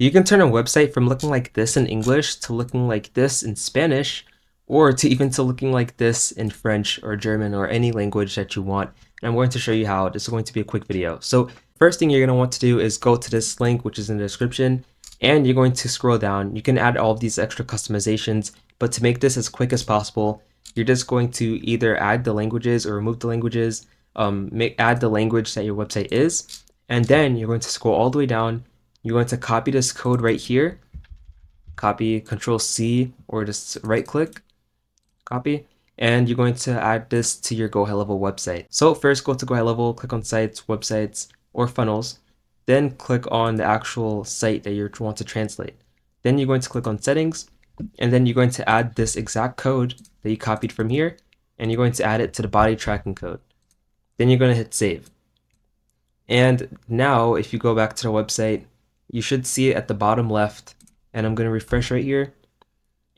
You can turn a website from looking like this in English to looking like this in Spanish, or to even to looking like this in French or German or any language that you want. And I'm going to show you how. This is going to be a quick video. So first thing you're going to want to do is go to this link, which is in the description, and you're going to scroll down. You can add all of these extra customizations, but to make this as quick as possible, you're just going to either add the languages or remove the languages, add the language that your website is, and then you're going to scroll all the way down. You're going to copy this code right here, copy, Control C, or just right click, copy, and you're going to add this to your Go High Level website. So first go to Go High Level, click on sites, websites, or funnels, then click on the actual site that you want to translate. Then you're going to click on settings, and then you're going to add this exact code that you copied from here, and you're going to add it to the body tracking code. Then you're going to hit save. And now if you go back to the website, you should see it at the bottom left, and I'm going to refresh right here,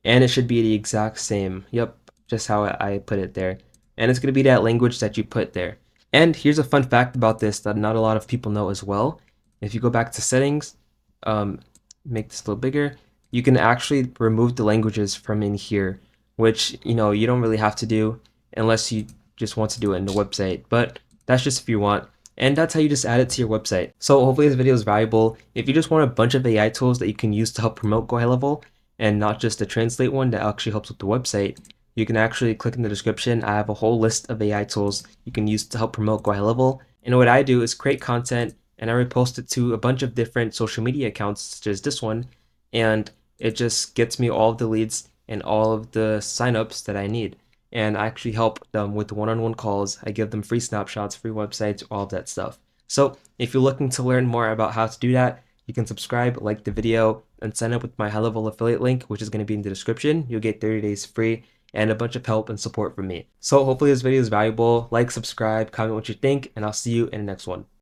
and it should be the exact same. Yep, just how I put it there. And it's going to be that language that you put there. And here's a fun fact about this that not a lot of people know as well. If you go back to settings, make this a little bigger, you can actually remove the languages from in here, which you don't really have to do unless you just want to do it in the website, but that's just if you want. And that's how you just add it to your website. So hopefully this video is valuable. If you just want a bunch of AI tools that you can use to help promote Go High Level, and not just the translate one that actually helps with the website, you can actually click in the description. I have a whole list of AI tools you can use to help promote Go High Level. And what I do is create content and I repost it to a bunch of different social media accounts such as this one, and it just gets me all of the leads and all of the signups that I need. And I actually help them with one-on-one calls. I give them free snapshots, free websites, all of that stuff. So if you're looking to learn more about how to do that, you can subscribe, like the video, and sign up with my high-level affiliate link, which is going to be in the description. You'll get 30 days free and a bunch of help and support from me. So hopefully this video is valuable. Like, subscribe, comment what you think, and I'll see you in the next one.